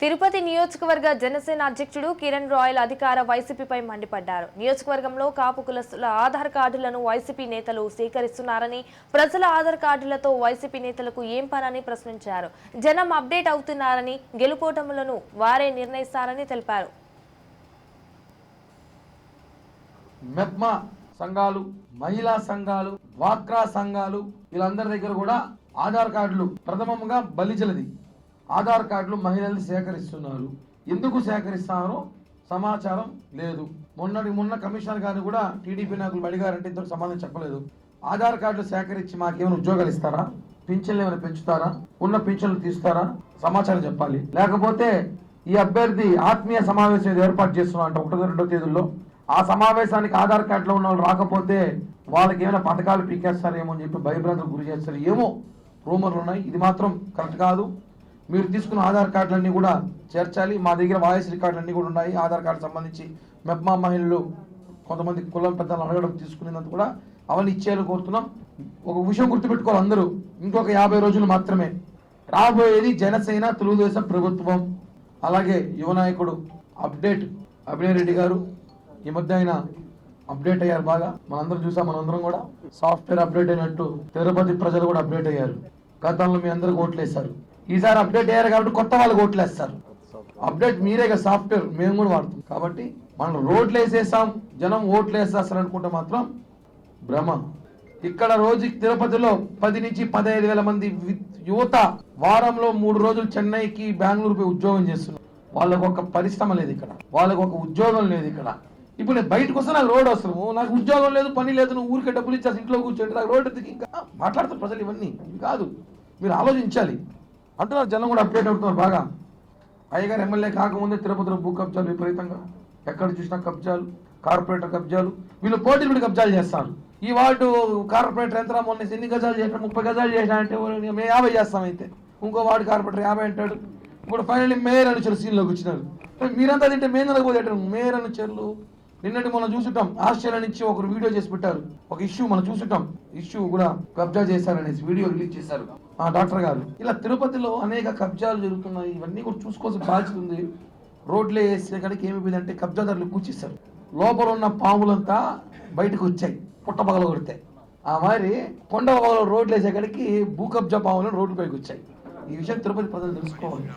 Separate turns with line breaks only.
తిరుపతి నియోజకవర్గ జనసేన అధ్యక్షుడు కిరణ్ రాయల్ అధికార వైసీపీపై మండిపడ్డారు. నియోజకవర్గంలో కాపు కులస్తుల ఆధార్ కార్డులను వైసీపీ నేతలు సేకరిస్తున్నారని, ప్రజల ఆధార్ కార్డులతో వైసీపీ నేతలకు ఏం పనని ప్రశ్నించారు. జనం అప్డేట్ అవుతున్నారని, గెలుపోటములను వారే నిర్ణయిస్తారని తెలిపారు.
మెప్మా సంఘాలు, మహిళా సంఘాలు, డ్వాక్రా సంఘాలు వీళ్ళందరి దగ్గర కూడా ఆధార్ కార్డులు ప్రథమంగా బలిజలది ఆధార్ కార్డులు మహిళలు సేకరిస్తున్నారు. ఎందుకు సేకరిస్తున్నారో సమాచారం లేదు. మొన్న కమిషనర్ గారిని కూడా టీడీపీ నాయకులు అడిగారంటే ఇంతకు సమాధానం చెప్పలేదు. ఆధార్ కార్డులు సేకరించి మాకేమైనా ఉద్యోగాలు ఇస్తారా, పింఛన్లు ఏమైనా పెంచుతారా, ఉన్న పింఛన్లు తీస్తారా, సమాచారం చెప్పాలి. లేకపోతే ఈ అభ్యర్థి ఆత్మీయ సమావేశం ఏర్పాటు చేస్తున్నారంట 1-2 తేదీల్లో. ఆ సమావేశానికి ఆధార్ కార్డులో ఉన్న వాళ్ళు రాకపోతే వాళ్ళకి ఏమైనా పథకాలు పీకేస్తారేమో అని చెప్పి భయభ్రాంతులకు గురి చేస్తారు. ఏమో రూమర్లు ఉన్నాయి. ఇది మాత్రం కరెక్ట్ కాదు. మీరు తీసుకున్న ఆధార్ కార్డులన్నీ కూడా చేర్చాలి. మా దగ్గర వాయిస్ రికార్డులన్నీ కూడా ఉన్నాయి. ఆధార్ కార్డు సంబంధించి మెప్మా మహిళలు కొంతమంది కులం పెద్దలు అడగడం తీసుకునేందుకు కూడా అవన్నీ ఇచ్చేయాలని కోరుతున్నాం. ఒక విషయం గుర్తుపెట్టుకోవాలి అందరూ, ఇంకొక 50 రోజులు మాత్రమే రాబోయేది జనసేన తెలుగుదేశం ప్రభుత్వం. అలాగే యువ నాయకుడు అప్డేట్ అభినయ్ రెడ్డి గారు ఈ మధ్య ఆయన అప్డేట్ అయ్యారు బాగా. మనందరం చూసాం. మనందరం కూడా సాఫ్ట్వేర్ అప్డేట్ అయినట్టు తిరుపతి ప్రజలు కూడా అప్డేట్ అయ్యారు. గతంలో మీ అందరికి ఓట్లేశారు. ఈసారి అప్డేట్ అయ్యారు కాబట్టి కొత్త వాళ్ళకి ఓట్లేస్తారు. అప్డేట్ మీరే సాఫ్ట్వేర్ మేము కూడా వాడుతాం. కాబట్టి మనం రోడ్లు వేసేసాం, జనం ఓట్లు వేసేస్తారు అనుకుంటే మాత్రం భ్రమ. ఇక్కడ రోజు తిరుపతిలో 10 నుంచి 15 వేల మంది యువత వారంలో 3 రోజులు చెన్నైకి, బెంగళూరుపై ఉద్యోగం చేస్తున్నారు. వాళ్ళకు ఒక పరిశ్రమ లేదు ఇక్కడ, వాళ్ళకు ఒక ఉద్యోగం లేదు ఇక్కడ. ఇప్పుడు నేను బయటకు వస్తే నాకు రోడ్ అవసరము, నాకు ఉద్యోగం లేదు, పని లేదు, నువ్వు ఊరికే డబ్బులు ఇచ్చేసి ఇంట్లో కూర్చోండి, నాకు రోడ్డు ఇంకా మాట్లాడతారు ప్రజలు. ఇవన్నీ కాదు, మీరు ఆలోచించాలి అంటున్నారు. జనం కూడా అప్డేట్ అవుతున్నారు బాగా. అయ్యగారు ఎమ్మెల్యే కాకముందే తిరుపతిలో భూ కబ్జాలు విపరీతంగా, ఎక్కడ చూసినా కబ్జాలు, కార్పొరేటర్ కబ్జాలు, వీళ్ళు పోటీలు పెట్టి కబ్జాలు చేస్తారు. ఈ వార్డు కార్పొరేటర్ ఎంత మొన్న ఎన్ని గజాలు చేసినా, 30 గజాలు చేసినా అంటే మేము 50 చేస్తాం. అయితే ఇంకో వార్డు కార్పొరేటర్ 50 అంటాడు. ఇప్పుడు ఫైనల్లీ మేయర్ అనుచరులు సీన్లోకి వచ్చినారు. మీరంతా తింటే మేము అనకపోతే మేయర్ అనుచరులు నిన్నటి మనం చూసుంటాం. ఆస్ట్రేలియా నుంచి ఒకరు వీడియో చేసి పెట్టారు. ఒక ఇష్యూ మనం చూసుంటాం. ఇష్యూ కూడా కబ్జా చేశారనేసి వీడియో రిలీజ్ చేశారు డాక్టర్ గారు. ఇలా తిరుపతిలో అనేక కబ్జాలు జరుగుతున్నాయి. ఇవన్నీ కూడా చూసుకోవాల్సిన బాధ్యత ఉంది. రోడ్లే వేసే కాడికి ఏమైపోయిందంటే కబ్జాదారులు కూర్చిస్తారు. లోపల ఉన్న పాములంతా బయటకు వచ్చాయి పుట్టపగల కొడితే. ఆ మరి కొండ రోడ్లు వేసే కాడికి భూ కబ్జా పాములను రోడ్డు పైకి వచ్చాయి. ఈ విషయం తిరుపతి ప్రజలు తెలుసుకోవాలి.